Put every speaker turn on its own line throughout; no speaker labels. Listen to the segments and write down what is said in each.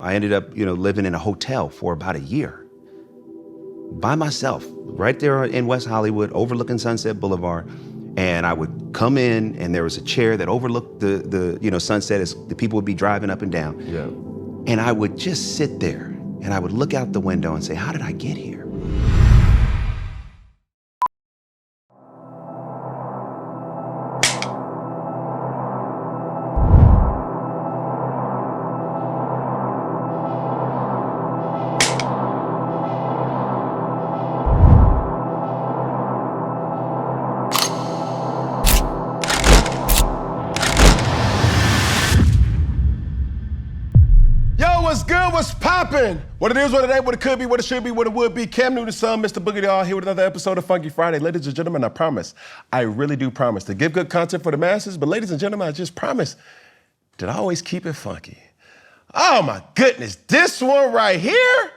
I ended up, living in a hotel for about a year by myself, right there in West Hollywood, overlooking Sunset Boulevard. And I would come in, and there was a chair that overlooked the sunset as the people would be driving up and down.
Yeah.
And I would just sit there, and I would look out the window and say, how did I get here?
What's good? What's poppin'? What it is, what it ain't, what it could be, what it should be, what it would be. Cam Newton's son, Mr. Boogie Doll, here with another episode of Funky Friday. Ladies and gentlemen, I promise, I really do promise to give good content for the masses, but ladies and gentlemen, I just promise that I always keep it funky. Oh my goodness, this one right here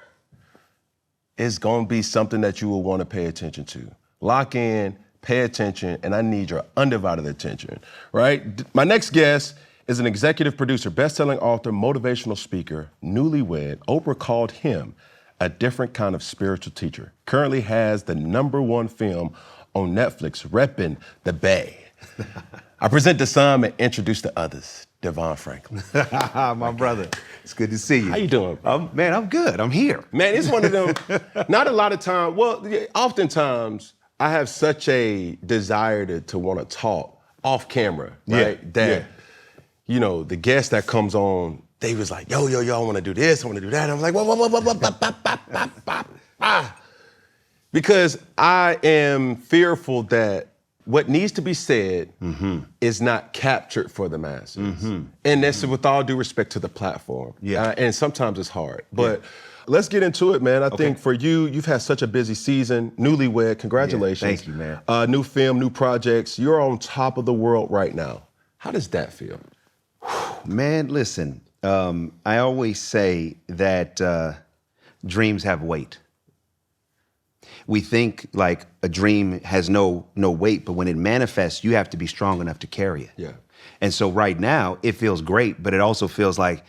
is gonna be something that you will wanna pay attention to. Lock in, pay attention, and I need your undivided attention, right? My next guest is an executive producer, best-selling author, motivational speaker, newlywed. Oprah called him a different kind of spiritual teacher. Currently has the #1 film on Netflix, repping the Bay. I present the some and introduce the others. Devon Franklin.
My brother, it's good to see you.
How you doing?
Man, I'm good. I'm here.
Man, it's one of them, not a lot of time, well, oftentimes I have such a desire to want to talk off camera, right?
Yeah.
The guest that comes on, they was like, yo, I want to do this, I want to do that. I'm like, what? Because I am fearful that what needs to be said is not captured for the masses. And that's with all due respect to the platform.
Yeah.
And sometimes it's hard. But let's get into it, man. I think for you, you've had such a busy season, newlywed, congratulations.
Yeah, thank you, man.
New film, new projects. You're on top of the world right now. How does that feel?
Man, listen, I always say that dreams have weight. We think like a dream has no weight, but when it manifests, you have to be strong enough to carry it.
Yeah.
And so right now, it feels great, but it also feels like,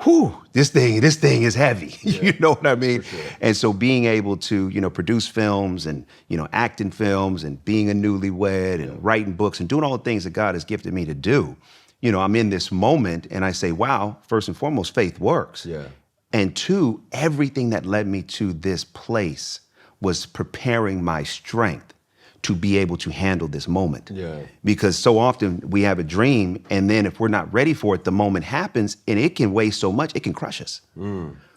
whew, this thing is heavy.
Yeah.
You know what I mean?
For sure.
And so being able to, produce films and, act in films and being a newlywed and writing books and doing all the things that God has gifted me to do, I'm in this moment and I say, wow, first and foremost, faith works.
Yeah.
And two, everything that led me to this place was preparing my strength to be able to handle this moment.
Yeah.
Because so often we have a dream, and then if we're not ready for it, the moment happens and it can weigh so much, it can crush us.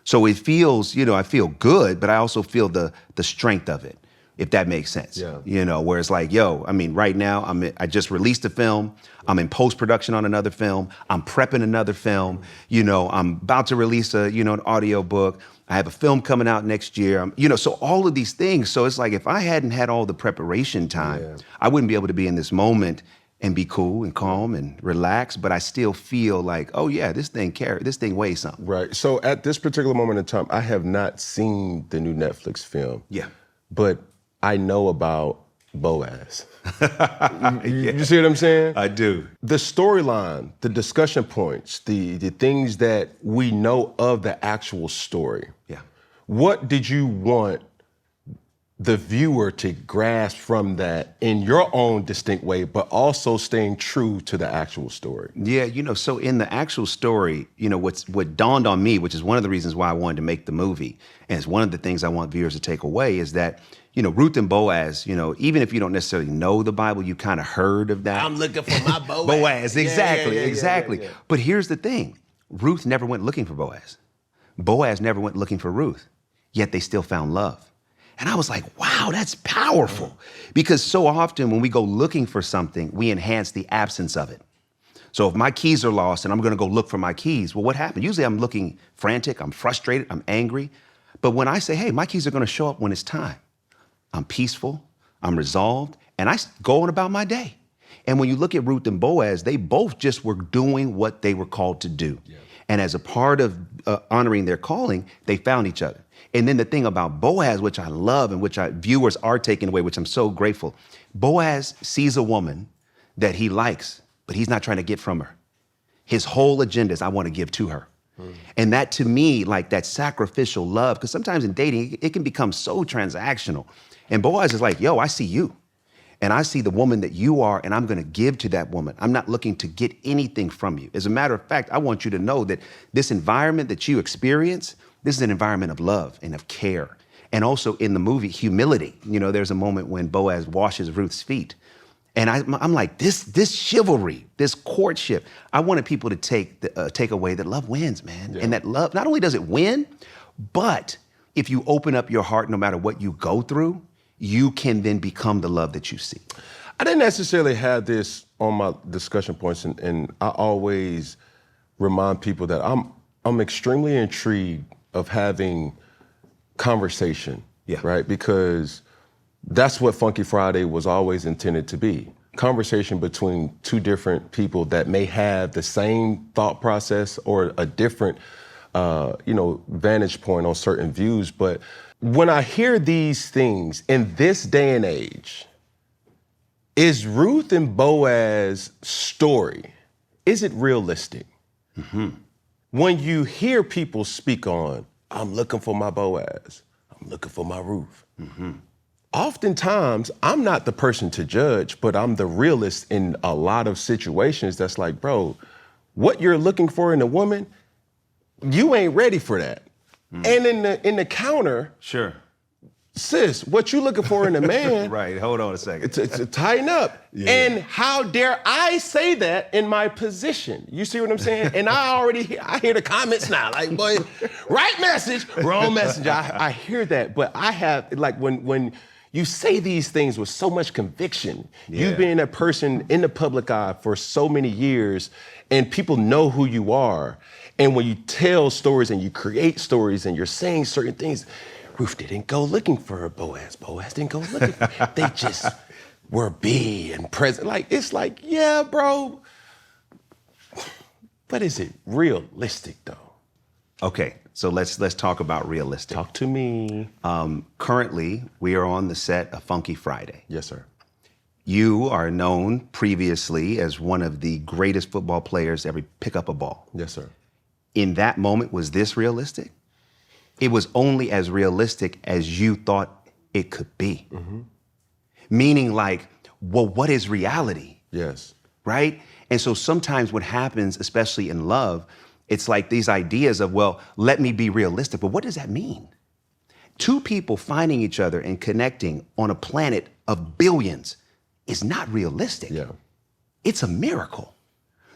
So it feels, I feel good, but I also feel the strength of it, if that makes sense.
Yeah.
Where it's like, right now I just released a film. I'm in post-production on another film. I'm prepping another film. I'm about to release an audio book. I have a film coming out next year. So all of these things. So it's like, if I hadn't had all the preparation time, I wouldn't be able to be in this moment and be cool and calm and relaxed. But I still feel like, oh yeah, this thing weighs something.
Right. So at this particular moment in time, I have not seen the new Netflix film.
Yeah.
But I know about Boaz. You see what I'm saying?
I do.
The storyline, the discussion points, the things that we know of the actual story.
Yeah.
What did you want the viewer to grasp from that in your own distinct way, but also staying true to the actual story?
Yeah, so in the actual story, what dawned on me, which is one of the reasons why I wanted to make the movie, and it's one of the things I want viewers to take away, is that Ruth and Boaz, even if you don't necessarily know the Bible, you kind of heard of that.
I'm looking for my Boaz.
Boaz, exactly,
Yeah.
exactly. But here's the thing. Ruth never went looking for Boaz. Boaz never went looking for Ruth, yet they still found love. And I was like, wow, that's powerful. Because so often when we go looking for something, we enhance the absence of it. So if my keys are lost and I'm gonna go look for my keys, well, what happened? Usually I'm looking frantic, I'm frustrated, I'm angry. But when I say, hey, my keys are gonna show up when it's time, I'm peaceful, I'm resolved, and I go on about my day. And when you look at Ruth and Boaz, they both just were doing what they were called to do. Yeah. And as a part of honoring their calling, they found each other. And then the thing about Boaz, which I love and which viewers are taking away, which I'm so grateful, Boaz sees a woman that he likes, but he's not trying to get from her. His whole agenda is, I want to give to her. And that to me, like that sacrificial love, because sometimes in dating, it can become so transactional. And Boaz is like, yo, I see you. And I see the woman that you are, and I'm going to give to that woman. I'm not looking to get anything from you. As a matter of fact, I want you to know that this environment that you experience, this is an environment of love and of care. And also in the movie, humility. You know, there's a moment when Boaz washes Ruth's feet. And I'm like, this chivalry, this courtship, I wanted people to take away that love wins, man. Yeah. And that love, not only does it win, but if you open up your heart, no matter what you go through, you can then become the love that you see.
I didn't necessarily have this on my discussion points, and I always remind people that I'm extremely intrigued of having conversation, right? Because that's what Funky Friday was always intended to be. Conversation between two different people that may have the same thought process or a different, vantage point on certain views. But when I hear these things in this day and age, is Ruth and Boaz's story, is it realistic? Mm-hmm. When you hear people speak on, I'm looking for my Boaz, I'm looking for my Ruth. Mm-hmm. Oftentimes, I'm not the person to judge, but I'm the realist in a lot of situations that's like, bro, what you're looking for in a woman, you ain't ready for that. And in the counter,
sure,
sis, what you looking for in a man?
Right, hold on a second.
To tighten up. Yeah. And how dare I say that in my position? You see what I'm saying? And I hear the comments now, like, boy, right message, wrong message. I hear that, but I have, like, when you say these things with so much conviction, you being a person in the public eye for so many years, and people know who you are. And when you tell stories and you create stories and you're saying certain things, Ruth didn't go looking for her Boaz. Boaz didn't go looking for her. They just were being present. Like, it's like, yeah, bro. But is it realistic, though?
Okay, so let's talk about realistic.
Talk to me.
Currently, we are on the set of Funky Friday.
Yes, sir.
You are known previously as one of the greatest football players to ever pick up a ball.
Yes, sir.
In that moment, was this realistic? It was only as realistic as you thought it could be. Mm-hmm. Meaning like, well, what is reality?
Yes.
Right? And so sometimes what happens, especially in love, it's like these ideas of, well, let me be realistic. But what does that mean? Two people finding each other and connecting on a planet of billions is not realistic.
Yeah.
It's a miracle.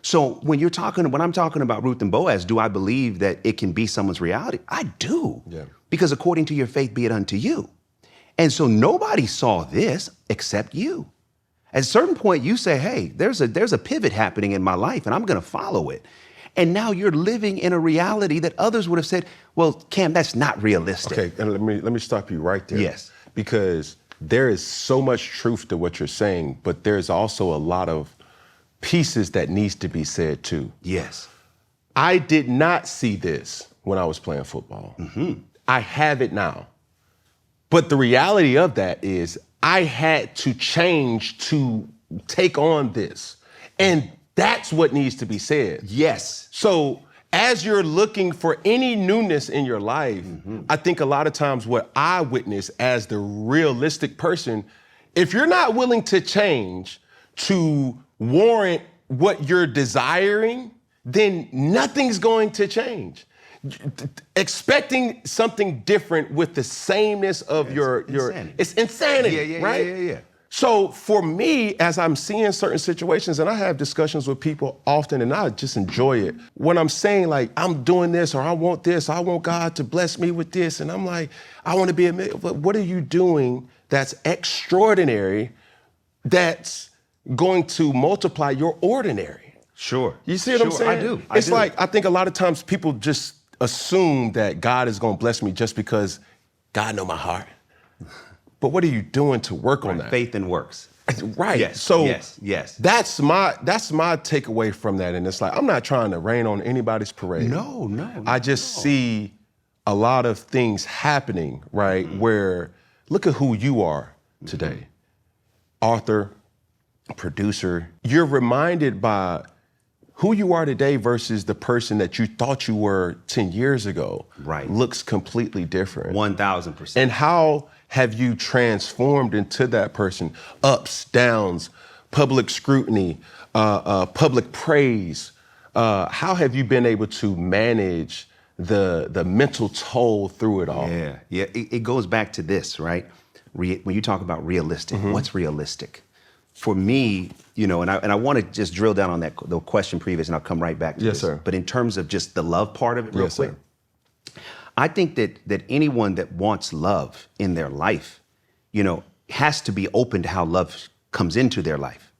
So when I'm talking about Ruth and Boaz, do I believe that it can be someone's reality? I do. Yeah. Because according to your faith, be it unto you. And so nobody saw this except you. At a certain point, you say, hey, there's a pivot happening in my life and I'm going to follow it. And now you're living in a reality that others would have said, well, Cam, that's not realistic.
Okay, and let me stop you right there.
Yes.
Because there is so much truth to what you're saying, but there's also a lot of pieces that needs to be said too.
Yes.
I did not see this when I was playing football. Mm-hmm. I have it now. But the reality of that is I had to change to take on this. And that's what needs to be said.
Yes.
So as you're looking for any newness in your life, mm-hmm. I think a lot of times what I witness as the realistic person, if you're not willing to change to warrant what you're desiring, then nothing's going to change. Expecting something different with the sameness of your it's insanity, right?
Yeah.
So for me, as I'm seeing certain situations, and I have discussions with people often, and I just enjoy it. When I'm saying like, I'm doing this, or I want this, or I want God to bless me with this, and I'm like, I want to be but what are you doing that's extraordinary, that's going to multiply your ordinary?
Sure.
You see what I'm saying?
I do.
It's like, I think a lot of times people just assume that God is going to bless me just because God know my heart. But what are you doing to work on that?
Faith and works.
Right.
Yes.
So
yes.
That's my takeaway from that. And it's like, I'm not trying to rain on anybody's parade.
No.
I just see a lot of things happening, right? Mm-hmm. Where look at who you are today. Mm-hmm. Author, producer. You're reminded by who you are today versus the person that you thought you were 10 years ago
Right.
looks completely different.
1,000%.
And how have you transformed into that person? Ups, downs, public scrutiny, public praise. How have you been able to manage the mental toll through it all?
Yeah. It goes back to this, right? When you talk about realistic, what's realistic? For me, and I want to just drill down on the question previous, and I'll come right back to
Yes,
this.
sir.
But in terms of just the love part of it, real
Yes,
quick,
sir.
I think that anyone that wants love in their life, has to be open to how love comes into their life.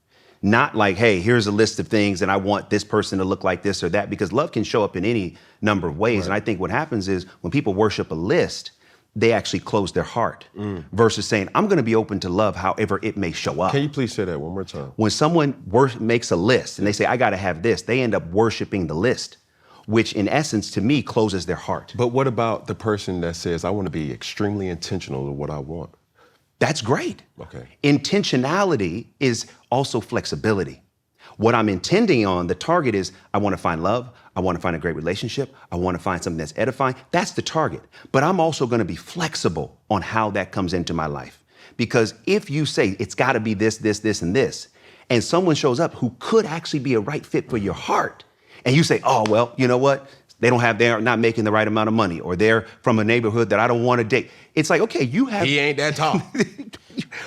Not like, hey, here's a list of things and I want this person to look like this or that, because love can show up in any number of ways.
Right.
And I think what happens is when people worship a list, they actually close their heart versus saying, I'm going to be open to love however it may show up.
Can you please say that one more time?
When someone makes a list and they say, I got to have this, they end up worshiping the list, which in essence to me closes their heart.
But what about the person that says, I want to be extremely intentional with what I want?
That's great.
Okay.
Intentionality is also flexibility. What I'm intending on, the target is, I want to find love. I want to find a great relationship. I want to find something that's edifying. That's the target. But I'm also going to be flexible on how that comes into my life. Because if you say it's got to be this, this, this, and this, and someone shows up who could actually be a right fit for your heart, and you say, oh, well, you know what? They're not making the right amount of money, or they're from a neighborhood that I don't want to date. It's like, okay, you have.
He ain't that tall.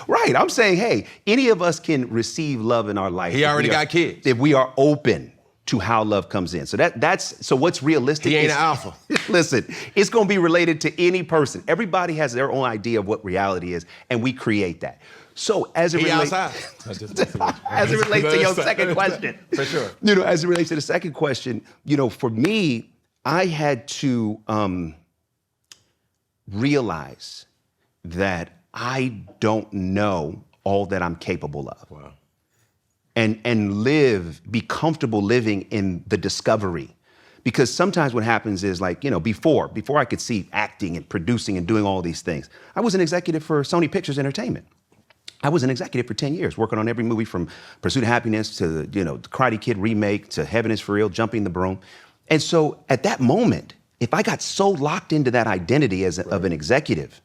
Right. I'm saying, hey, any of us can receive love in our life.
He already got kids.
If we are open to how love comes in. So what's realistic?
He ain't
is,
an alpha.
Listen, it's going to be related to any person. Everybody has their own idea of what reality is, and we create that. So as it relates, as it relates to your second question,
For sure.
As it relates to the second question, for me, I had to realize that I don't know all that I'm capable of.
Wow.
And be comfortable living in the discovery. Because sometimes what happens is before I could see acting and producing and doing all these things, I was an executive for Sony Pictures Entertainment. I was an executive for 10 years, working on every movie from Pursuit of Happiness to the Karate Kid remake to Heaven is for Real, Jumping the Broom. And so at that moment, if I got so locked into that identity of an executive,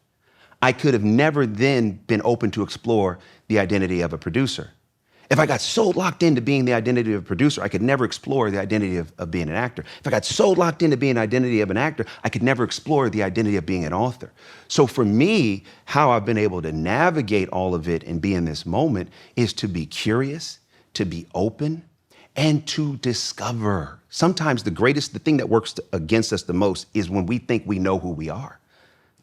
I could have never then been open to explore the identity of a producer. If I got so locked into being the identity of a producer, I could never explore the identity of being an actor. If I got so locked into being the identity of an actor, I could never explore the identity of being an author. So for me, how I've been able to navigate all of it and be in this moment is to be curious, to be open, and to discover. Sometimes the thing that works against us the most is when we think we know who we are.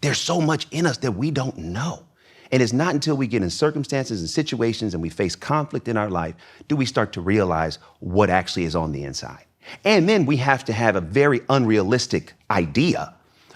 There's so much in us that we don't know. And it's not until we get in circumstances and situations and we face conflict in our life do we start to realize what actually is on the inside. And then we have to have a very unrealistic idea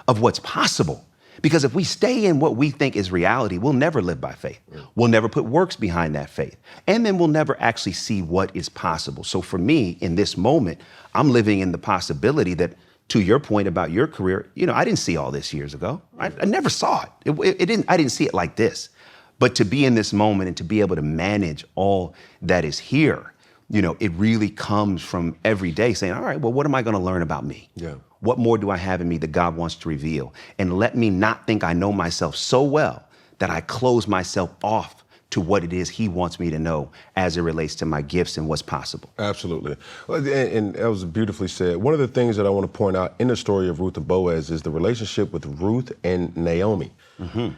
of what's possible. Because if we stay in what we think is reality, we'll never live by faith. We'll never put works behind that faith. And then we'll never actually see what is possible. So for me, in this moment, I'm living in the possibility that, to your point about your career, I didn't see all this years ago. I never saw it. I didn't see it like this. But to be in this moment and to be able to manage all that is here, it really comes from every day saying, all right, well, what am I going to learn about me?
Yeah.
What more do I have in me that God wants to reveal? And let me not think I know myself so well that I close myself off to what it is he wants me to know as it relates to my gifts and what's possible.
Absolutely. And that was beautifully said. One of the things that I want to point out in the story of Ruth and Boaz is the relationship with Ruth and Naomi. Mm-hmm.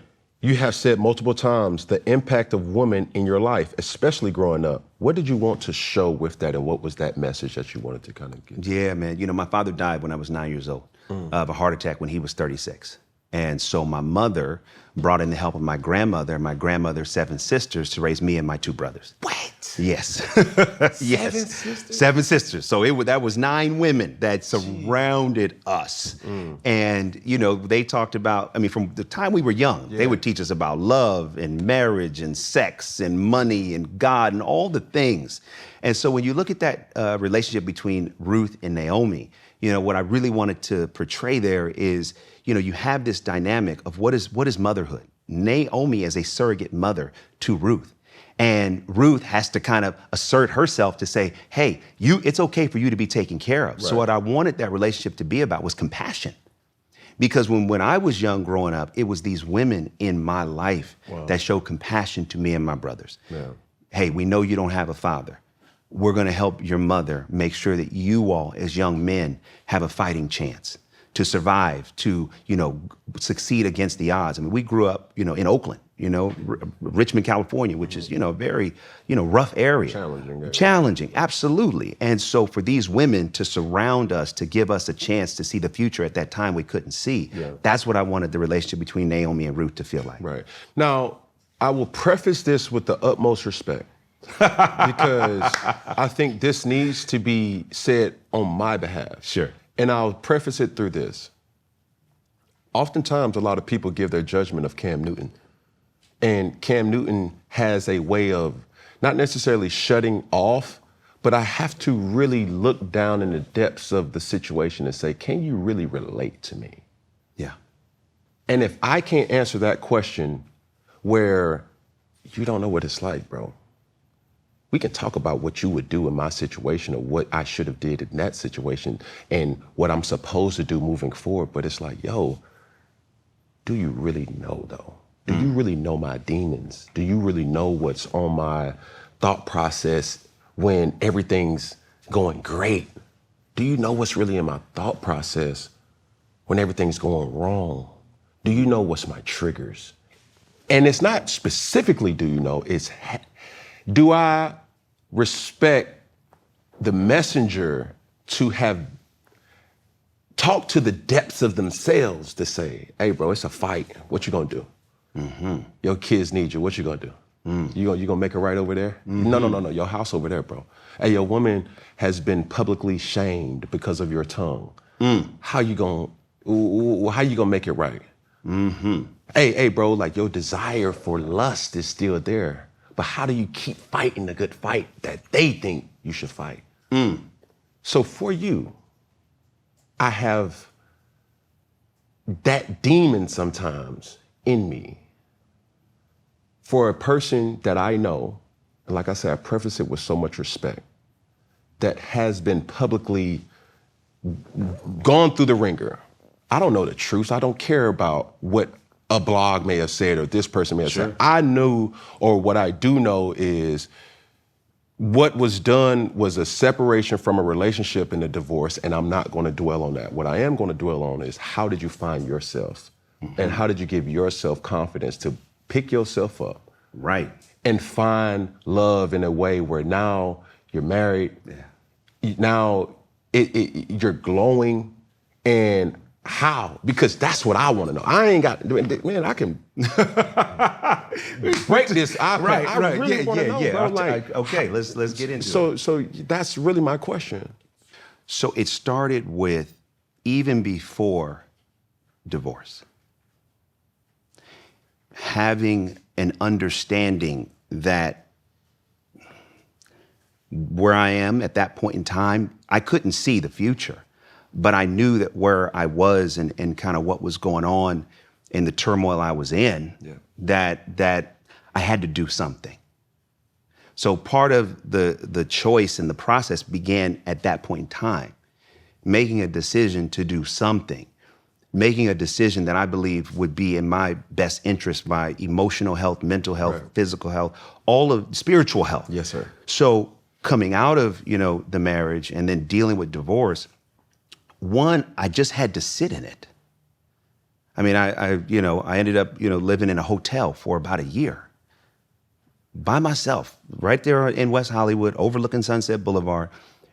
You have said multiple times the impact of women in your life, especially growing up. What did you want to show with that, and what was that message that you wanted to kind of get?
Yeah, man. My father died when I was 9 years old of a heart attack when he was 36. And so my mother brought in the help of my grandmother's 7 sisters to raise me and my 2 brothers.
What?
Yes. Yes.
7 sisters?
7 sisters. So that was 9 women that surrounded us. And, they talked about, from the time we were young, they would teach us about love and marriage and sex and money and God and all the things. And so when you look at that relationship between Ruth and Naomi, what I really wanted to portray there is, you have this dynamic of what is motherhood. Naomi is a surrogate mother to Ruth. And Ruth has to kind of assert herself to say, hey, it's okay for you to be taken care of. Right. So what I wanted that relationship to be about was compassion. Because when I was young growing up, it was these women in my life that showed compassion to me and my brothers. Yeah. Hey, we know you don't have a father. We're going to help your mother make sure that you all as young men have a fighting chance to survive, to, succeed against the odds. I mean, we grew up, in Oakland, Richmond, California, which is, a very, rough area. Challenging, absolutely. And so for these women to surround us, to give us a chance to see the future at that time we couldn't see, that's what I wanted the relationship between Naomi and Ruth to feel like.
Right. Now, I will preface this with the utmost respect. Because I think this needs to be said on my behalf.
Sure.
And I'll preface it through this. Oftentimes, a lot of people give their judgment of Cam Newton. And Cam Newton has a way of not necessarily shutting off, but I have to really look down in the depths of the situation and say, can you really relate to me?
Yeah.
And if I can't answer that question where you don't know what it's like, bro, we can talk about what you would do in my situation or what I should have did in that situation and what I'm supposed to do moving forward. But it's like, yo, do you really know though? Do you really know my demons? Do you really know what's on my thought process when everything's going great? Do you know what's really in my thought process when everything's going wrong? Do you know what's my triggers? And it's not specifically, do you know, it's do I respect the messenger to have talked to the depths of themselves to say, hey, bro, it's a fight. What you gonna do? Mm-hmm. Your kids need you. What you gonna do? You gonna make it right over there? Mm-hmm. No. Your house over there, bro. Hey, your woman has been publicly shamed because of your tongue. How you gonna make it right? Mm-hmm. Hey, bro, like your desire for lust is still there. But how do you keep fighting the good fight that they think you should fight? So for you, I have that demon sometimes in me. For a person that I know, and like I said, I preface it with so much respect, that has been publicly gone through the ringer. I don't know the truth. I don't care about what a blog may have said or this person may have said. I knew, or what I do know is what was done was a separation from a relationship and a divorce, and I'm not going to dwell on that. What I am going to dwell on is how did you find yourself? And how did you give yourself confidence to pick yourself up?
Right.
And find love in a way where now you're married. Yeah. Now you're glowing. And how? Because that's what I want to know. I ain't got, man, I can break this. I really want to know, bro. Like,
okay, let's get into it.
So that's really my question.
So it started with even before divorce, having an understanding that where I am at that point in time, I couldn't see the future, but I knew that where I was and kind of what was going on in the turmoil I was in, that I had to do something. So part of the choice and the process began at that point in time, making a decision to do something, making a decision that I believe would be in my best interest by emotional health, mental health, physical health, all of spiritual health.
Yes, sir.
So coming out of, the marriage and then dealing with divorce, one, I just had to sit in it. I mean, I ended up, living in a hotel for about a year by myself, right there in West Hollywood, overlooking Sunset Boulevard.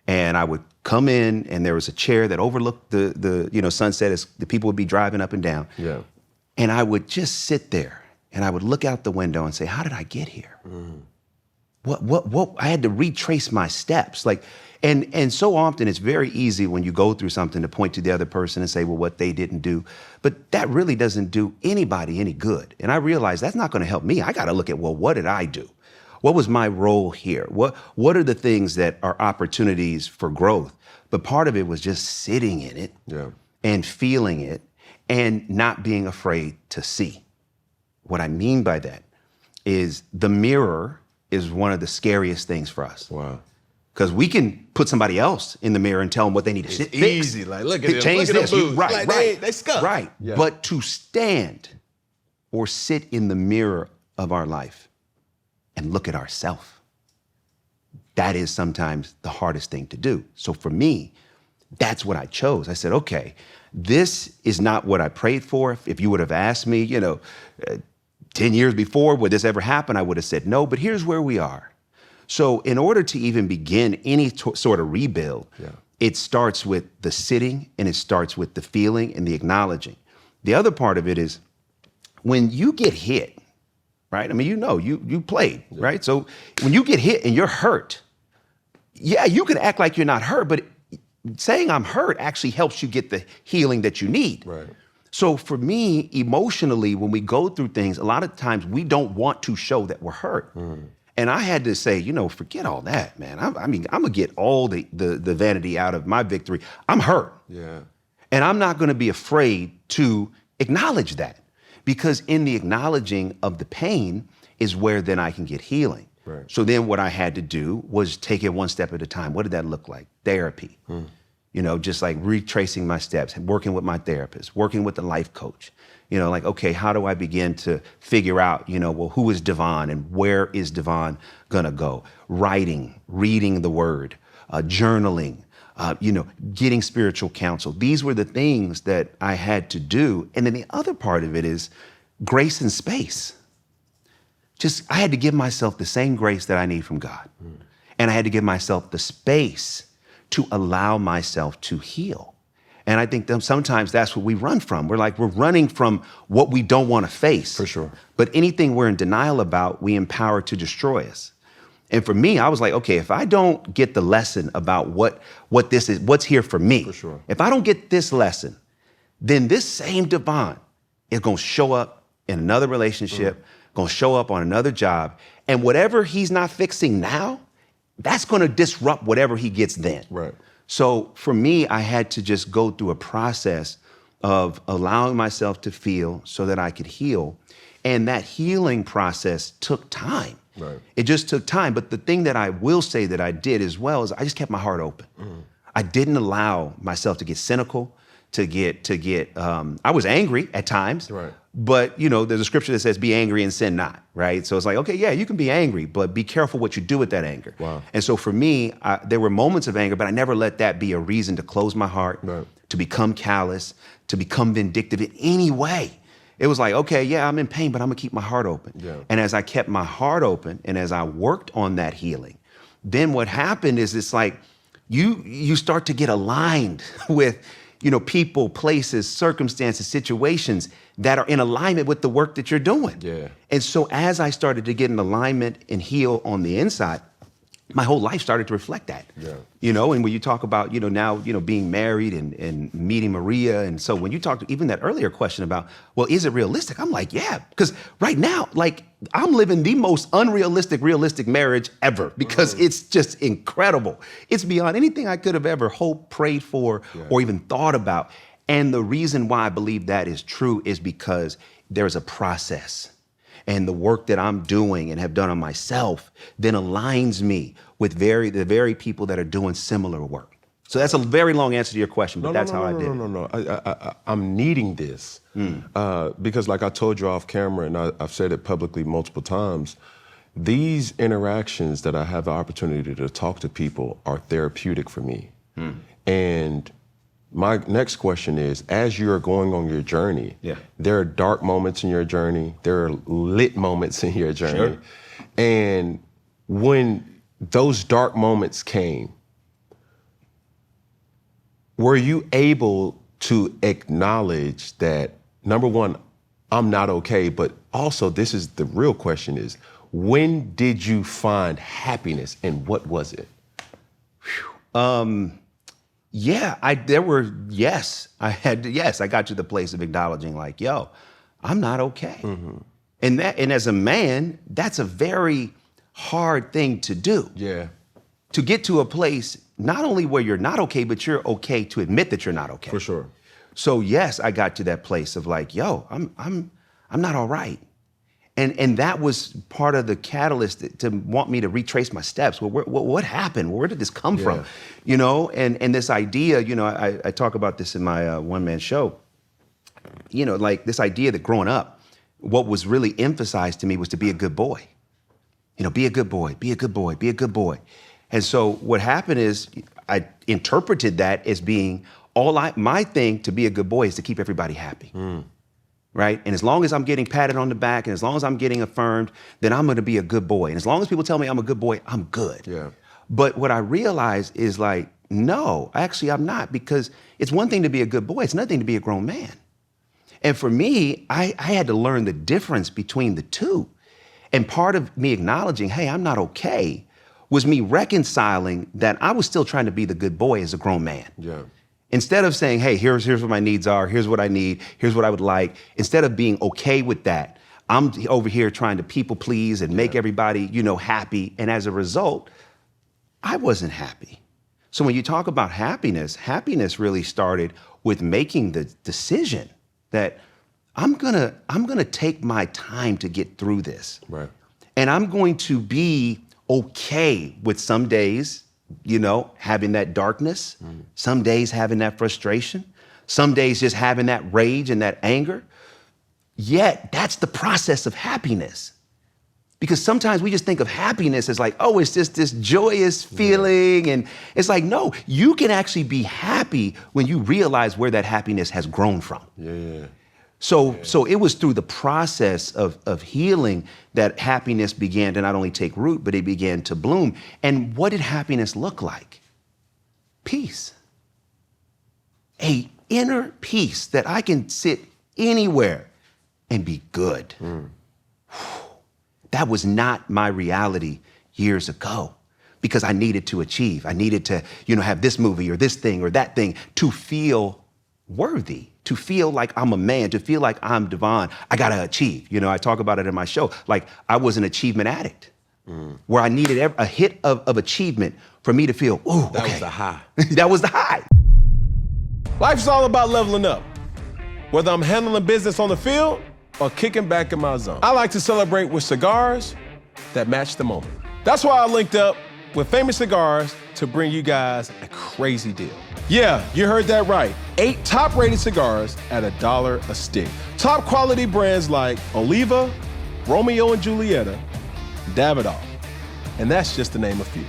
And I would come in, and there was a chair that overlooked the sunset as the people would be driving up and down. Yeah. And I would just sit there, and I would look out the window and say, how did I get here? What? I had to retrace my steps. And so often it's very easy when you go through something to point to the other person and say, well, what they didn't do. But that really doesn't do anybody any good. And I realized that's not going to help me. I got to look at, well, what did I do? What was my role here? What are the things that are opportunities for growth? But part of it was just sitting in it and feeling it and not being afraid to see. What I mean by that is the mirror is one of the scariest things for us.
Wow.
Because we can put somebody else in the mirror and tell them what they need to fix.
Easy, like look at them,
Change
look at
this.
them boots.
Right,
Like,
right.
they scuffed.
Right.
Yeah.
But to stand or sit in the mirror of our life and look at ourselves, that is sometimes the hardest thing to do. So for me, that's what I chose. I said, okay, this is not what I prayed for. If you would have asked me, 10 years before, would this ever happen? I would have said no, but here's where we are. So in order to even begin any sort of rebuild, it starts with the sitting and it starts with the feeling and the acknowledging. The other part of it is when you get hit, right? I mean, you played, right? So when you get hit and you're hurt, yeah, you can act like you're not hurt, but saying I'm hurt actually helps you get the healing that you need.
Right.
So for me, emotionally, when we go through things, a lot of times we don't want to show that we're hurt. And I had to say, forget all that, man. I'm gonna get all the vanity out of my victory. I'm hurt.
Yeah.
And I'm not gonna be afraid to acknowledge that, because in the acknowledging of the pain is where then I can get healing.
Right.
So then what I had to do was take it one step at a time. What did that look like? Therapy. Just like retracing my steps, working with my therapist, working with the life coach. Okay, how do I begin to figure out, who is Devon and where is Devon gonna go? Writing, reading the word, journaling, getting spiritual counsel. These were the things that I had to do. And then the other part of it is grace and space. I had to give myself the same grace that I need from God. And I had to give myself the space to allow myself to heal. And I think sometimes that's what we run from. We're running from what we don't want to face.
For sure.
But anything we're in denial about, we empower to destroy us. And for me, I was like, okay, if I don't get the lesson about what this is, what's here for me,
For sure.
if I don't get this lesson, then this same Devon is going to show up in another relationship, going to show up on another job. And whatever he's not fixing now, that's going to disrupt whatever he gets then.
Right.
So for me, I had to just go through a process of allowing myself to feel so that I could heal. And that healing process took time.
Right.
It just took time. But the thing that I will say that I did as well is I just kept my heart open. I didn't allow myself to get cynical, I was angry at times.
Right.
But, there's a scripture that says, be angry and sin not, right? So it's like, okay, yeah, you can be angry, but be careful what you do with that anger.
Wow.
And so for me, there were moments of anger, but I never let that be a reason to close my heart,
Right.
to become callous, to become vindictive in any way. It was like, okay, yeah, I'm in pain, but I'm gonna keep my heart open.
Yeah.
And as I kept my heart open and as I worked on that healing, then what happened is it's like you start to get aligned with people, places, circumstances, situations that are in alignment with the work that you're doing.
Yeah.
And so as I started to get in alignment and heal on the inside, my whole life started to reflect that.
Yeah.
And when you talk about, now, being married and meeting Maria. And so when you talked, even that earlier question about, well, is it realistic? I'm like, yeah, because right now, I'm living the most realistic marriage ever because it's just incredible. It's beyond anything I could have ever hoped, prayed for, or even thought about. And the reason why I believe that is true is because there's a process. And the work that I'm doing and have done on myself then aligns me with the very people that are doing similar work. So that's a very long answer to your question, but that's how I did it.
No. I'm needing this because like I told you off camera and I've said it publicly multiple times, these interactions that I have the opportunity to talk to people are therapeutic for me. And my next question is, as you're going on your journey, there are dark moments in your journey, there are lit moments in your journey.
Sure.
And when those dark moments came, were you able to acknowledge that, number one, I'm not okay, but also this is the real question is, when did you find happiness and what was it?
I got to the place of acknowledging like, yo, I'm not okay. And as a man, that's a very hard thing to do.
Yeah.
To get to a place, not only where you're not okay, but you're okay to admit that you're not okay.
For sure.
So yes, I got to that place of like, yo, I'm not all right. And that was part of the catalyst to want me to retrace my steps. Well, what happened? Where did this come from? You know, and this idea, you know, I talk about this in my one-man show, you know, like this idea that growing up, what was really emphasized to me was to be a good boy. You know, be a good boy, be a good boy, be a good boy. And so what happened is I interpreted that as being my thing to be a good boy is to keep everybody happy. Right? And as long as I'm getting patted on the back and as long as I'm getting affirmed, then I'm gonna be a good boy. And as long as people tell me I'm a good boy, I'm good.
Yeah.
But what I realized is like, no, actually I'm not, because it's one thing to be a good boy, it's another thing to be a grown man. And for me, I had to learn the difference between the two. And part of me acknowledging, hey, I'm not okay, was me reconciling that I was still trying to be the good boy as a grown man.
Yeah.
Instead of saying, hey, here's what my needs are, here's what I need, here's what I would like, instead of being okay with that, I'm over here trying to people please and make everybody, you know, happy. And as a result, I wasn't happy. So when you talk about happiness, happiness really started with making the decision that I'm gonna take my time to get through this.
Right.
And I'm going to be okay with some days, you know, having that darkness, some days having that frustration, some days just having that rage and that anger. Yet that's the process of happiness. Because sometimes we just think of happiness as like, oh, it's just this joyous feeling. And it's like, no, you can actually be happy when you realize where that happiness has grown from. So it was through the process of healing that happiness began to not only take root, but it began to bloom. And what did happiness look like? Peace. A inner peace that I can sit anywhere and be good. That was not my reality years ago because I needed to achieve. I needed to, you know, have this movie or this thing or that thing to feel worthy, to feel like I'm a man, to feel like I'm Devon. I gotta achieve. You know, I talk about it in my show. Like I was an achievement addict where I needed a hit of achievement for me to feel, ooh,
That was the high.
That was the high.
Life's all about leveling up. Whether I'm handling business on the field or kicking back in my zone. I like to celebrate with cigars that match the moment. That's why I linked up with Famous Cigars to bring you guys a crazy deal. Yeah, you heard that right. 8 top-rated cigars at $1 a stick. Top quality brands like Oliva, Romeo and Julieta, Davidoff, and that's just to name a few.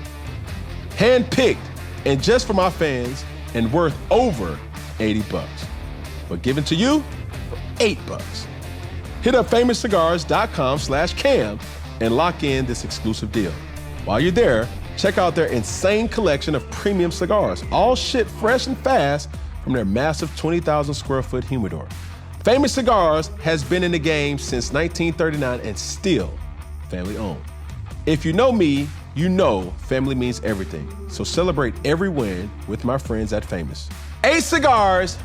Hand-picked and just for my fans and worth over 80 bucks. But given to you for 8 bucks. Hit up famouscigars.com/cam and lock in this exclusive deal. While you're there, check out their insane collection of premium cigars, all shipped fresh and fast from their massive 20,000 square foot humidor. Famous Cigars has been in the game since 1939 and still family owned. If you know me, you know family means everything. So celebrate every win with my friends at Famous. 8 cigars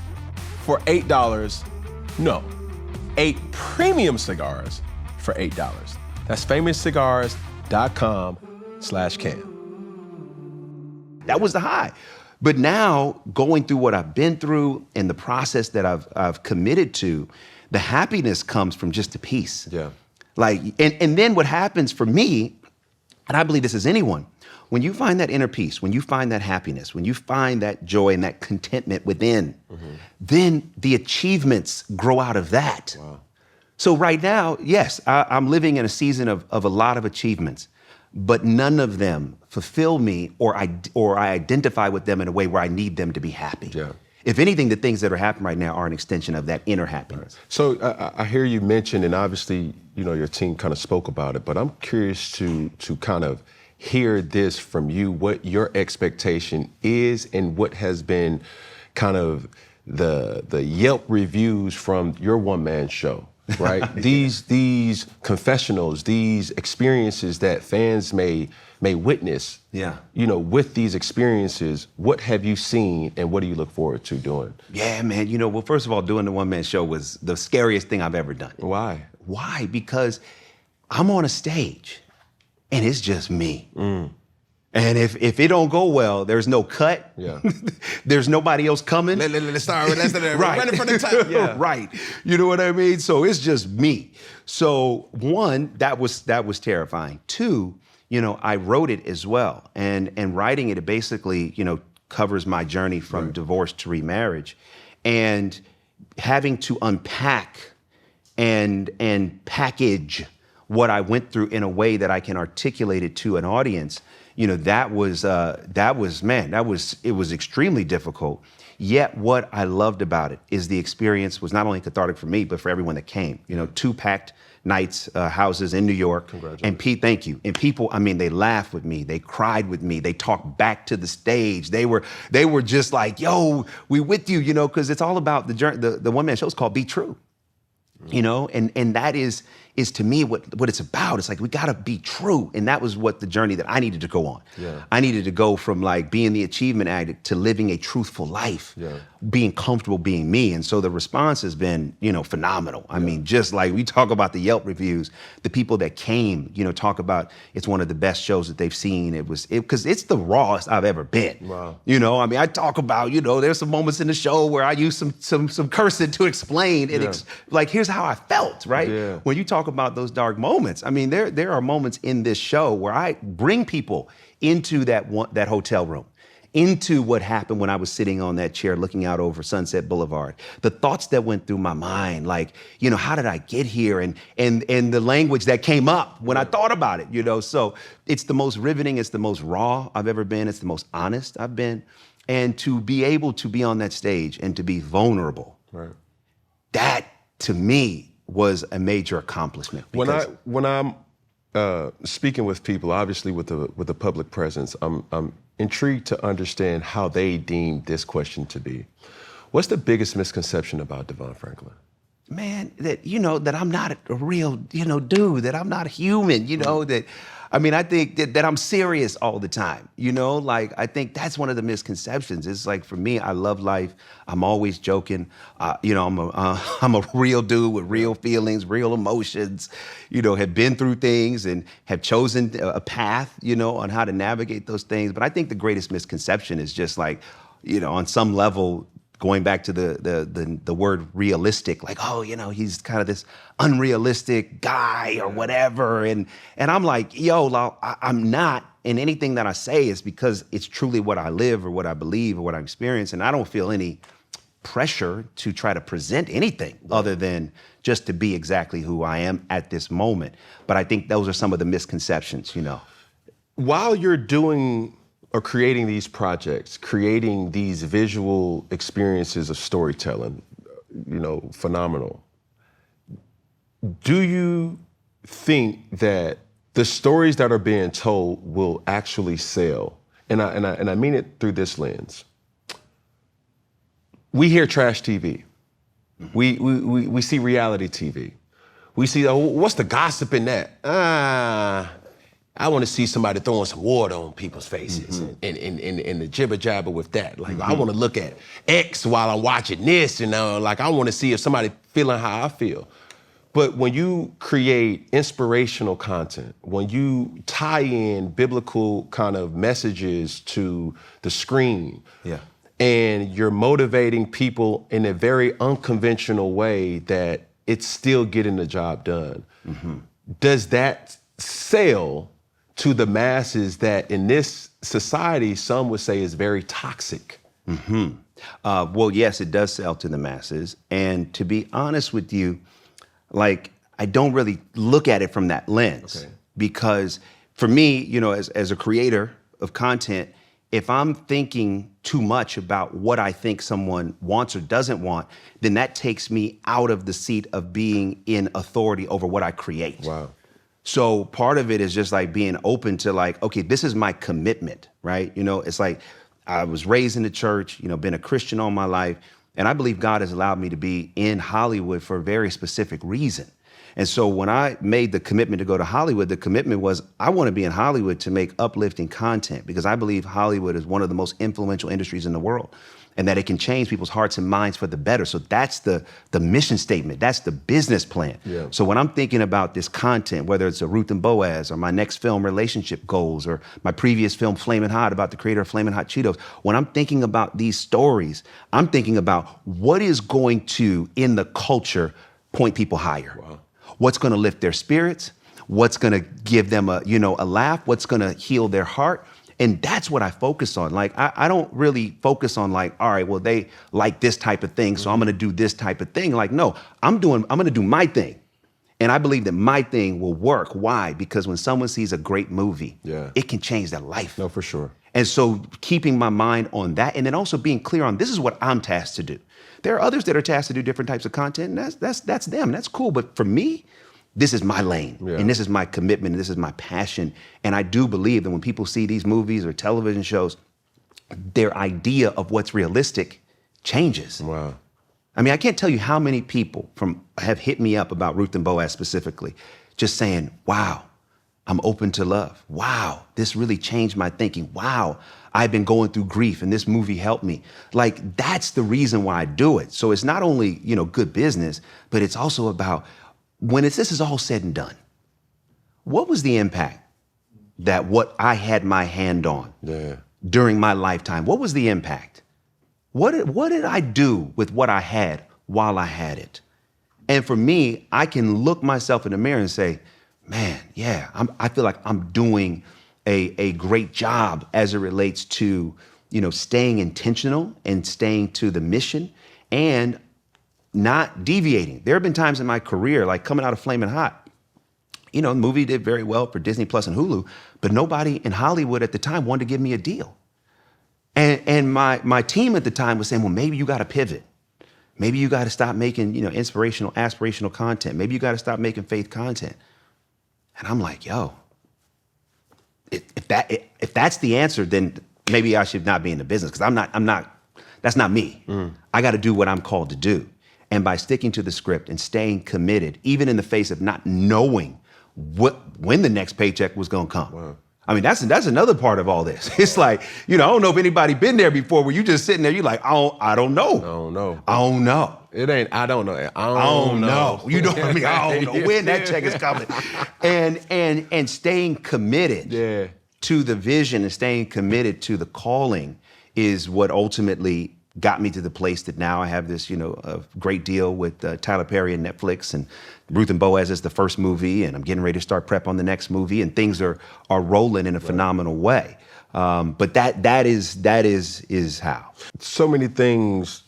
for $8. No, 8 premium cigars for $8. That's famouscigars.com/cam.
That was the high. But now going through what I've been through and the process that I've committed to, the happiness comes from just the peace.
Yeah.
Like, and then what happens for me, and I believe this is anyone, when you find that inner peace, when you find that happiness, when you find that joy and that contentment within, then the achievements grow out of that.
Wow.
So right now, yes, I'm living in a season of a lot of achievements, but none of them fulfill me or I identify with them in a way where I need them to be happy.
Yeah.
If anything, the things that are happening right now are an extension of that inner happiness.
So I hear you mention, and obviously, you know, your team kind of spoke about it, but I'm curious to kind of hear this from you, what your expectation is and what has been kind of the Yelp reviews from your one-man show, right? These confessionals, these experiences that fans may witness,
Yeah.
you know, with these experiences, what have you seen and what do you look forward to doing?
Yeah, man. You know, well, first of all, doing the one-man show was the scariest thing I've ever done.
Why?
Why? Because I'm on a stage and it's just me. And if it don't go well, there's no cut.
Yeah.
There's nobody else coming.
Let's start with
Right.
running from the top. Yeah.
Right. You know what I mean? So it's just me. So one, that was terrifying. Two, I wrote it as well. And writing it basically, covers my journey from divorce to remarriage. And having to unpack and package what I went through in a way that I can articulate it to an audience, it was extremely difficult. Yet what I loved about it is the experience was not only cathartic for me, but for everyone that came. 2 packed nights, houses in New York.
Congratulations.
And Pete, thank you. And people, they laughed with me, they cried with me, they talked back to the stage. They were just like, yo, we with you, because it's all about the journey. The one-man show is called Be True. And that is to me what it's about. It's like, we gotta be true. And that was what the journey that I needed to go on.
Yeah.
I needed to go from like being the achievement addict to living a truthful life, being comfortable being me. And so the response has been, phenomenal. I mean, just like we talk about the Yelp reviews, the people that came, talk about it's one of the best shows that they've seen. Because it's the rawest I've ever been.
Wow.
I talk about, there's some moments in the show where I use some cursing to explain it. Like, here's how I felt, right?
Yeah.
When you talk about those dark moments, there are moments in this show where I bring people into that hotel room, into what happened when I was sitting on that chair looking out over Sunset Boulevard, the thoughts that went through my mind, like, how did I get here? And the language that came up when I thought about it, So it's the most riveting, it's the most raw I've ever been, it's the most honest I've been. And to be able to be on that stage and to be vulnerable, that to me was a major accomplishment.
When I'm speaking with people, obviously with the public presence, I'm intrigued to understand how they deem this question to be. What's the biggest misconception about Devon Franklin?
Man, that I'm not a real, dude, that I'm not human, that, I think that I'm serious all the time, I think that's one of the misconceptions. It's like, for me, I love life. I'm always joking. I'm a real dude with real feelings, real emotions, have been through things and have chosen a path, on how to navigate those things. But I think the greatest misconception is just like, on some level, going back to the word realistic, like, he's kind of this unrealistic guy or whatever. And I'm like, yo, I'm not. And anything that I say is because it's truly what I live or what I believe or what I experience. And I don't feel any pressure to try to present anything other than just to be exactly who I am at this moment. But I think those are some of the misconceptions,
While you're doing or creating these projects, creating these visual experiences of storytelling, phenomenal. Do you think that the stories that are being told will actually sell? And I mean it through this lens. We hear trash TV. We see reality TV. We see, what's the gossip in that? I want to see somebody throwing some water on people's faces and the jibber jabber with that. Like, I want to look at X while I'm watching this, like, I want to see if somebody feeling how I feel. But when you create inspirational content, when you tie in biblical kind of messages to the screen, and you're motivating people in a very unconventional way that it's still getting the job done, does that sell to the masses that in this society, some would say is very toxic?
Well, yes, it does sell to the masses. And to be honest with you, like, I don't really look at it from that lens. Because for me, as a creator of content, if I'm thinking too much about what I think someone wants or doesn't want, then that takes me out of the seat of being in authority over what I create.
Wow.
So part of it is just like being open to like, okay, this is my commitment, right? It's like I was raised in the church, been a Christian all my life, and I believe God has allowed me to be in Hollywood for a very specific reason. And so when I made the commitment to go to Hollywood, the commitment was I want to be in Hollywood to make uplifting content because I believe Hollywood is one of the most influential industries in the world. and that it can change people's hearts and minds for the better. So that's the mission statement. That's the business plan.
Yeah.
So when I'm thinking about this content, whether it's a Ruth and Boaz or my next film, Relationship Goals, or my previous film, Flamin' Hot, about the creator of Flamin' Hot Cheetos, when I'm thinking about these stories, I'm thinking about what is going to, in the culture, point people higher.
Wow.
What's going to lift their spirits? What's going to give them a laugh? What's going to heal their heart? And that's what I focus on. Like, I don't really focus on like, all right, well, they like this type of thing, so I'm going to do this type of thing. Like, no, I'm going to do my thing. And I believe that my thing will work. Why? Because when someone sees a great movie, it can change their life.
No, for sure.
And so keeping my mind on that, and then also being clear on this is what I'm tasked to do. There are others that are tasked to do different types of content, and that's them. That's cool. But for me, this is my lane, and this is my commitment, and this is my passion. And I do believe that when people see these movies or television shows, their idea of what's realistic changes.
Wow.
I mean, I can't tell you how many people have hit me up about Ruth and Boaz specifically, just saying, wow, I'm open to love. Wow, this really changed my thinking. Wow, I've been going through grief and this movie helped me. Like, that's the reason why I do it. So it's not only, good business, but it's also about when this is all said and done, what was the impact that what I had my hand on during my lifetime? What was the impact? What did I do with what I had while I had it? And for me, I can look myself in the mirror and say, man, yeah, I feel like I'm doing a great job as it relates to, staying intentional and staying to the mission and not deviating. There have been times in my career, like coming out of Flamin' Hot, the movie did very well for Disney Plus and Hulu, but nobody in Hollywood at the time wanted to give me a deal. And my team at the time was saying, well, maybe you got to pivot. Maybe you got to stop making, inspirational, aspirational content. Maybe you got to stop making faith content. And I'm like, yo, if that's the answer, then maybe I should not be in the business, because that's not me. I got to do what I'm called to do. And by sticking to the script and staying committed, even in the face of not knowing when the next paycheck was going to come.
Wow.
I mean, that's another part of all this. It's like, I don't know if anybody been there before where you just sitting there, you're like, I don't know.
I don't know.
I don't know.
It ain't, I don't know. I
don't know. You know what I mean? I don't know when that check is coming. And staying committed to the vision and staying committed to the calling is what ultimately got me to the place that now I have this, a great deal with Tyler Perry and Netflix, and Ruth and Boaz is the first movie, and I'm getting ready to start prep on the next movie, and things are rolling in a phenomenal way. But that is how.
So many things,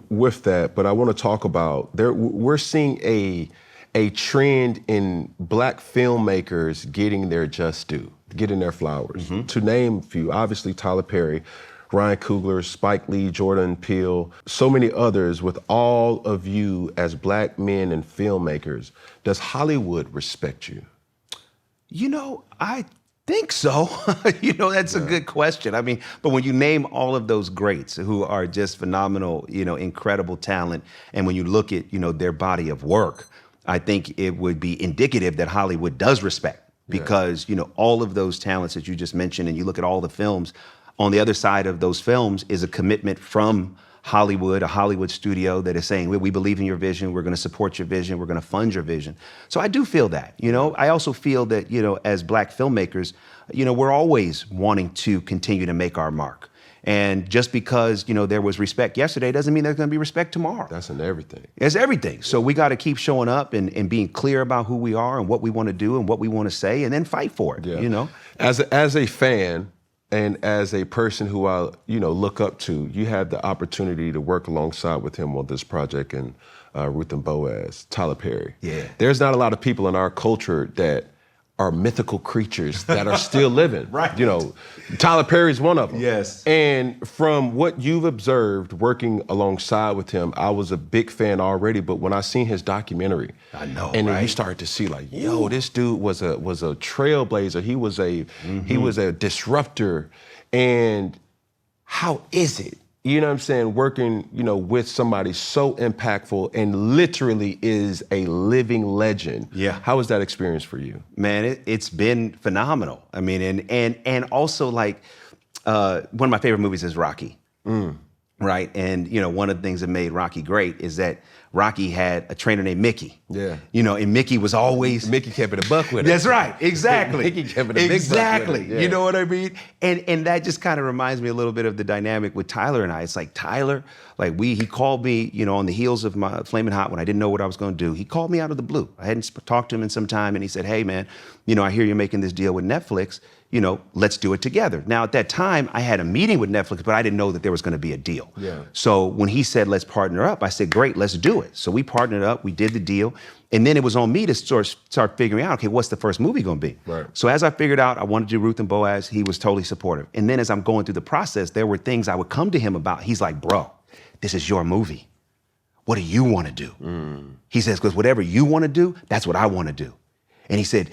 with that, but I want to talk about we're seeing a trend in Black filmmakers getting their just due, getting their flowers. Mm-hmm. To name a few, obviously Tyler Perry, Ryan Coogler, Spike Lee, Jordan Peele, so many others. With all of you as Black men and filmmakers, does Hollywood respect you?
I think so. That's a good question. I mean, but when you name all of those greats who are just phenomenal, incredible talent, and when you look at, their body of work, I think it would be indicative that Hollywood does respect, because, all of those talents that you just mentioned, and you look at all the films, on the other side of those films is a commitment from Hollywood, a Hollywood studio that is saying, we believe in your vision, we're going to support your vision, we're going to fund your vision. So I do feel that, I also feel that, as Black filmmakers, we're always wanting to continue to make our mark. And just because, there was respect yesterday doesn't mean there's going to be respect tomorrow.
That's in everything.
It's everything. So we got to keep showing up and being clear about who we are and what we want to do and what we want to say, and then fight for it,
As a fan, and as a person who I, look up to, you had the opportunity to work alongside with him on this project, and Ruth and Boaz, Tyler Perry.
Yeah.
There's not a lot of people in our culture that are mythical creatures that are still living.
Right.
Tyler Perry's one of them.
Yes.
And from what you've observed working alongside with him, I was a big fan already, but when I seen his documentary,
I know,
and then
right?
you started to see like, yo, this dude was a trailblazer. He was a disruptor. And how is it? Working, with somebody so impactful and literally is a living legend.
Yeah.
How was that experience for you?
Man, it's been phenomenal. I mean, and also like one of my favorite movies is Rocky. right? And, one of the things that made Rocky great is that Rocky had a trainer named Mickey.
Yeah.
And Mickey was always...
Mickey kept it a buck with it.
That's right, exactly.
Mickey kept it a big
exactly.
buck with it. Yeah.
You know what I mean? And that just kind of reminds me a little bit of the dynamic with Tyler and I. It's like Tyler, he called me, on the heels of my Flamin' Hot when I didn't know what I was going to do. He called me out of the blue. I hadn't talked to him in some time, and he said, hey, man, I hear you're making this deal with Netflix. Let's do it together. Now, at that time, I had a meeting with Netflix, but I didn't know that there was going to be a deal.
Yeah.
So when he said, let's partner up, I said, great, let's do it. So we partnered up, we did the deal. And then it was on me to start figuring out, okay, what's the first movie going to be?
Right.
So as I figured out I wanted to do Ruth and Boaz, he was totally supportive. And then as I'm going through the process, there were things I would come to him about. He's like, bro, this is your movie. What do you want to do? He says, because whatever you want to do, that's what I want to do. And he said,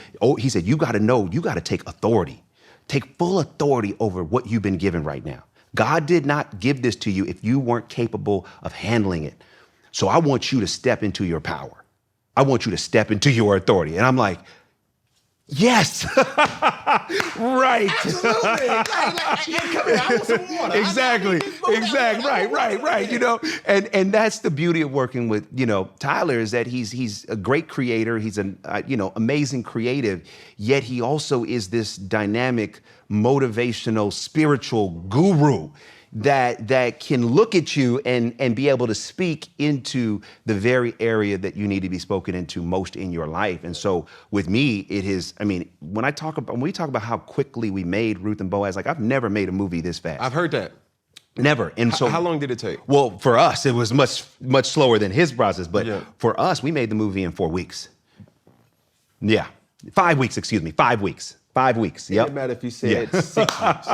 you got to know, you got to take authority. Take full authority over what you've been given right now. God did not give this to you if you weren't capable of handling it. So I want you to step into your power. I want you to step into your authority. And I'm like, yes, right.
Absolutely. Come here, I want some water.
Exactly. Right. And that's the beauty of working with, Tyler, is that he's a great creator. He's an, amazing creative, yet he also is this dynamic, motivational, spiritual guru that can look at you and be able to speak into the very area that you need to be spoken into most in your life. And so with me, it is, when we talk about how quickly we made Ruth and Boaz, I've never made a movie this fast.
I've heard that.
Never. And so
how long did it take?
Well, for us, it was much slower than his process. But for us, we made the movie in 4 weeks. Yeah. 5 weeks, excuse me. 5 weeks. 5 weeks.
It didn't matter if you said 6 weeks.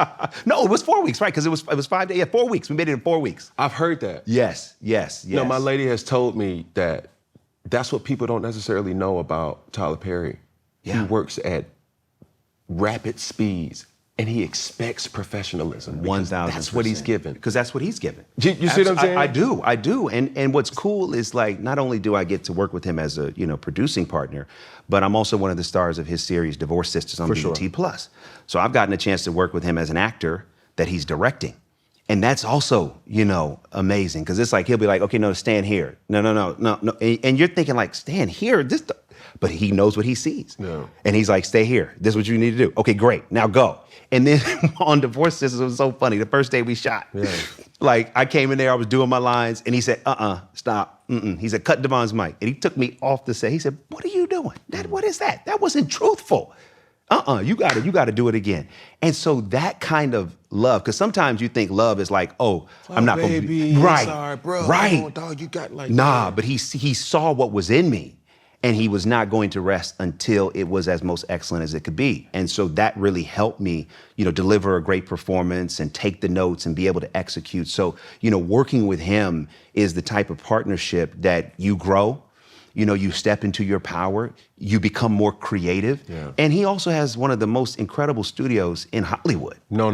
No, it was 4 weeks, right? Because it was 5 days. Yeah, 4 weeks. We made it in 4 weeks.
I've heard that.
Yes.
My lady has told me that that's what people don't necessarily know about Tyler Perry.
Yeah.
He works at rapid speeds, and he expects professionalism.
1,000%.
That's what he's given.
Because that's what he's given.
You see what I'm saying?
I do. And what's cool is not only do I get to work with him as a producing partner, but I'm also one of the stars of his series Divorce Sisters on BET Plus. So I've gotten a chance to work with him as an actor that he's directing. And that's also, amazing. Because it's he'll be like, okay, no, stand here. No. And you're thinking stand here? But he knows what he sees.
Yeah.
And he's like, stay here. This is what you need to do. Okay, great. Now go. And then on Divorce Sisters, it was so funny. The first day we shot, I came in there, I was doing my lines, and he said, stop. He said, cut Devon's mic. And he took me off the set. He said, what are you doing? What is that? That wasn't truthful. You got to do it again. And so that kind of love, because sometimes you think love is I'm not going to be right.
Sorry, bro.
Right.
Oh, dog, you got
but he saw what was in me. And he was not going to rest until it was as most excellent as it could be. And so that really helped me, deliver a great performance and take the notes and be able to execute. So, working with him is the type of partnership that you grow, you step into your power, you become more creative.
Yeah.
And he also has one of the most incredible studios in Hollywood.
No.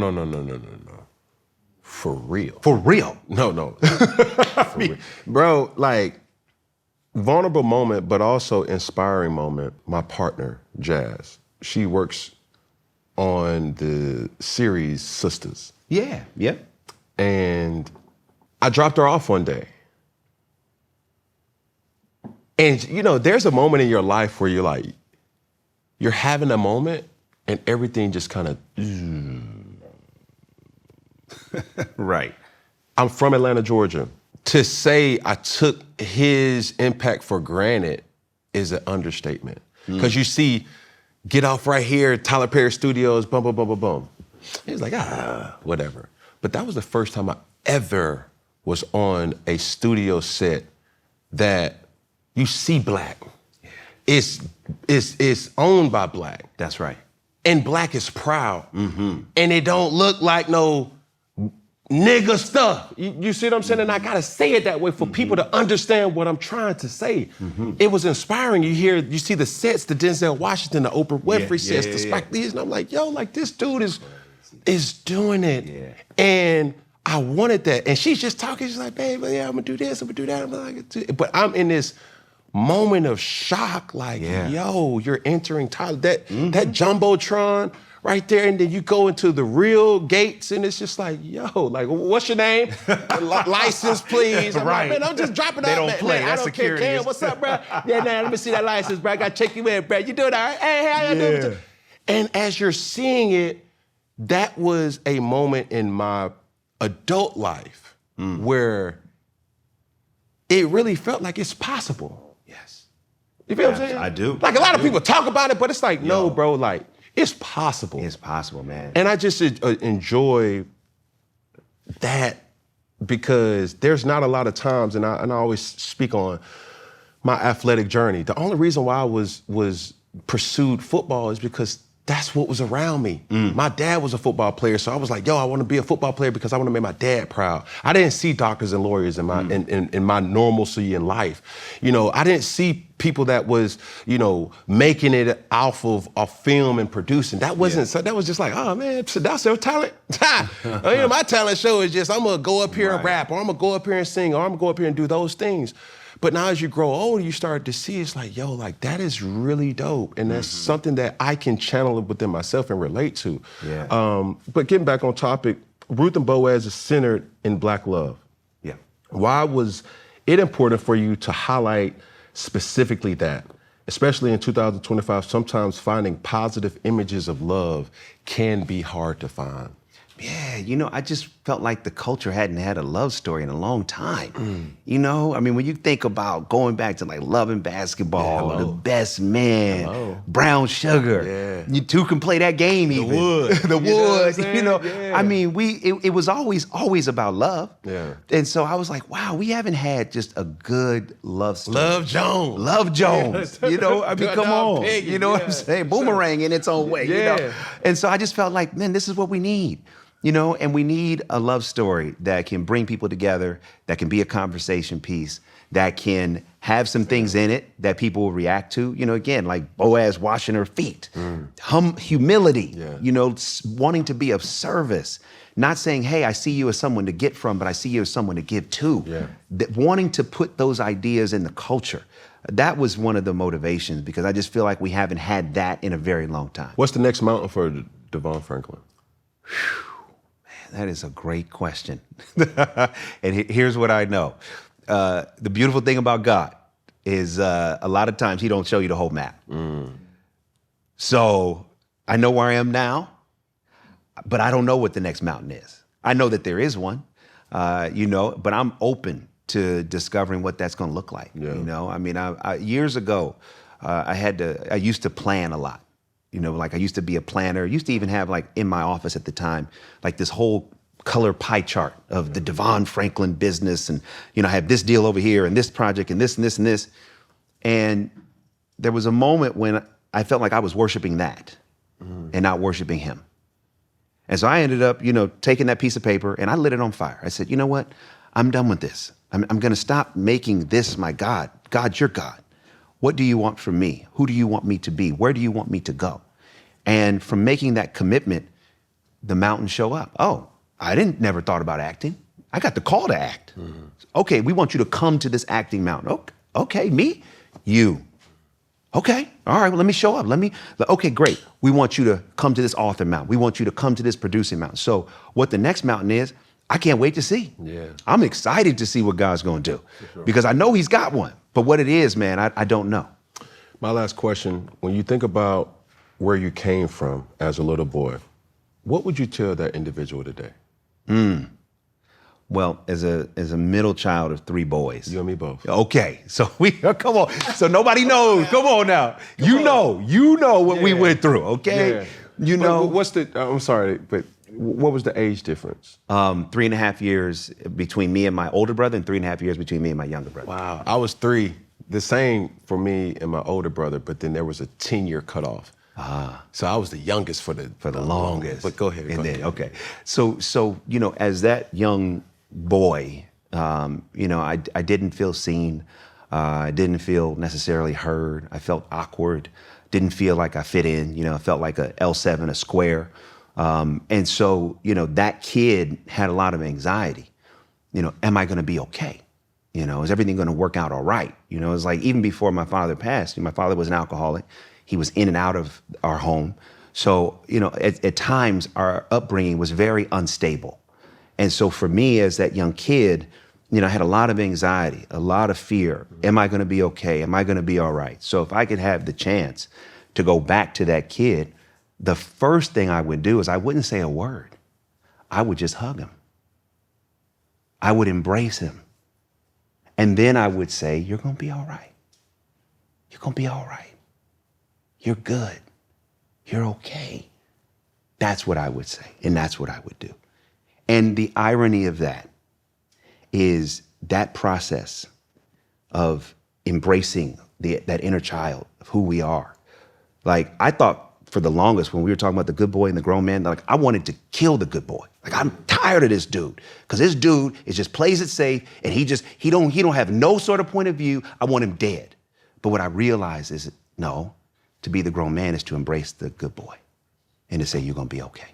For real.
For real.
No. For real. Bro, vulnerable moment, but also inspiring moment. My partner, Jazz, she works on the series Sisters.
Yeah.
And I dropped her off one day. And, there's a moment in your life where you're having a moment and everything just kind of...
Right.
I'm from Atlanta, Georgia. To say I took his impact for granted is an understatement. Because you see, get off right here, Tyler Perry Studios, boom, boom, boom, boom, boom. He was like, whatever. But that was the first time I ever was on a studio set that you see Black. It's owned by Black.
That's right.
And Black is proud. And it don't look like no nigga stuff. You see what I'm saying? And I gotta say it that way for people to understand what I'm trying to say. It was inspiring. You see the sets, the Denzel Washington, the Oprah Winfrey sets, the Spike Lee's, and I'm like, this dude is doing it. Yeah. And I wanted that. And she's just talking, she's like, babe, I'm gonna do this, I'm gonna do that. I'm like, but I'm in this moment of shock, yo, you're entering Tyler. That Jumbotron right there, and then you go into the real gates, and it's just like, yo, like, what's your name? License, please. I'm
Right.
like, man, I'm just dropping
They
off.
don't
Man,
play.
I
That's
don't care,
security.
Cam. What's up, bro? Yeah, nah, let me see that license, bro. I gotta check you in, bro. You doing all right? Hey, how you doing? And as you're seeing it, that was a moment in my adult life where it really felt like it's possible.
Yes.
You feel what I'm saying?
I do.
Like a lot of people talk about it, but it's like, no, bro, like it's possible.
It's possible, man.
And I just enjoy that because there's not a lot of times, and I always speak on my athletic journey. The only reason why I was pursued football is because that's what was around me. My dad was a football player, so I was like, yo, I want to be a football player because I want to make my dad proud. I didn't see doctors and lawyers in my in my normalcy in life. You know, I didn't see people that was, you know, making it off of film and producing. That wasn't, so that was just like, oh man, so that's their talent. You know, my talent show is just, I'm gonna go up here and rap, or I'm gonna go up here and sing, or I'm gonna go up here and do those things. But now as you grow older, you start to see it's like, yo, like that is really dope. And that's something that I can channel within myself and relate to.
Yeah.
But getting back on topic, Ruth and Boaz is centered in Black love.
Yeah.
Why was it important for you to highlight specifically that? Especially in 2025, sometimes finding positive images of love can be hard to find.
Yeah, you know, I just felt like the culture hadn't had a love story in a long time. You know, I mean, when you think about going back to like Love and Basketball, The Best Man, Brown Sugar, you two can play that game even. The Wood, you know. I mean, it was always about love.
Yeah.
And so I was like, wow, we haven't had just a good love story.
Love Jones.
Love Jones. You know, I mean, come on.
Piggy,
You know what I'm saying? Boomerang in its own way, you know. And so I just felt like, man, this is what we need. You know, and we need a love story that can bring people together, that can be a conversation piece, that can have some things in it that people will react to. You know, again, like Boaz washing her feet, humility, you know, wanting to be of service, not saying, hey, I see you as someone to get from, but I see you as someone to give to. Wanting to put those ideas in the culture. That was one of the motivations, because I just feel like we haven't had that in a very long time.
What's the next mountain for Devon Franklin?
That is a great question. And here's what I know. The beautiful thing about God is a lot of times he don't show you the whole map. So I know where I am now, but I don't know what the next mountain is. I know that there is one, you know, but I'm open to discovering what that's going to look like. You know, I mean, years ago, I used to plan a lot. You know, like I used to be a planner, used to even have like in my office at the time, like this whole color pie chart of the Devon Franklin business. And, you know, I have this deal over here and this project and this and this and this. And there was a moment when I felt like I was worshiping that and not worshiping him. And so I ended up, you know, taking that piece of paper and I lit it on fire. I said, you know what? I'm done with this. I'm going to stop making this my God. God, you're God. What do you want from me? Who do you want me to be? Where do you want me to go? And from making that commitment, the mountains show up. Oh, I never thought about acting. I got the call to act. Okay, we want you to come to this acting mountain. Okay, me? You. Okay, all right, well, let me show up. Okay, great. We want you to come to this author mountain. We want you to come to this producing mountain. So what the next mountain is, I can't wait to see. I'm excited to see what God's gonna do because I know he's got one. But what it is, man, I don't know.
My last question, when you think about where you came from as a little boy, what would you tell that individual today?
Well, as a middle child of three boys.
You and me both.
Okay, so come on. So nobody knows. Come on now. You know what we went through, okay? You know.
I'm sorry, but what was the age difference?
3.5 years between me and my older brother and 3.5 years between me and my younger brother.
Wow. I was 3. The same for me and my older brother, but then there was a 10-year cutoff. So I was the youngest for the longest. But go ahead.
Okay. So you know, as that young boy, you know, I didn't feel seen. I didn't feel necessarily heard. I felt awkward. Didn't feel like I fit in. You know, I felt like a L7, a square. And so, you know, that kid had a lot of anxiety. You know, am I going to be okay? You know, is everything going to work out all right? You know, it's like even before my father passed, my father was an alcoholic. He was in and out of our home. So, at times our upbringing was very unstable. And so for me as that young kid, I had a lot of anxiety, a lot of fear. Am I going to be okay? Am I going to be all right? So if I could have the chance to go back to that kid, the first thing I would do is I wouldn't say a word. I would just hug him. I would embrace him. And then I would say, you're going to be all right. You're going to be all right. You're good. You're okay. That's what I would say. And that's what I would do. And the irony of that is that process of embracing that inner child of who we are. Like, I thought for the longest when we were talking about the good boy and the grown man, like I wanted to kill the good boy. Like, I'm tired of this dude because this dude just plays it safe and he don't have no sort of point of view. I want him dead. But what I realized is no, to be the grown man is to embrace the good boy and to say you're gonna be okay.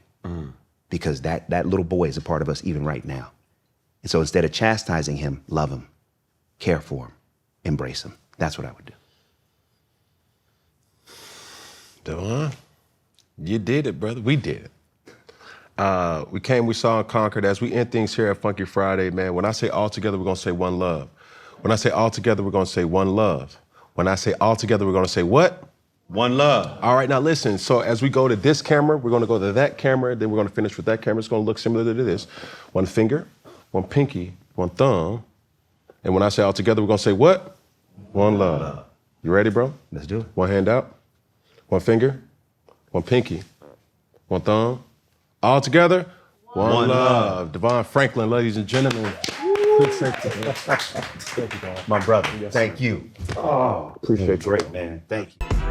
Because that little boy is a part of us even right now. And so instead of chastising him, love him, care for him, embrace him. That's what I would do.
Devon, you did it, brother. We did it. We came, we saw, and conquered. As we end things here at Funky Friday, man, when I say all together, we're going to say one love. When I say all together, we're going to say one love. When I say all together, we're going to say what?
One love.
All right, now listen. So as we go to this camera, we're going to go to that camera, then we're going to finish with that camera. It's going to look similar to this. One finger, one pinky, one thumb. And when I say all together, we're going to say what? One love. You ready, bro?
Let's do it.
One hand out. One finger, one pinky, one thumb. All together, one love. Devon Franklin, ladies and gentlemen.
My brother, thank you.
Appreciate you.
Great, man. Thank you.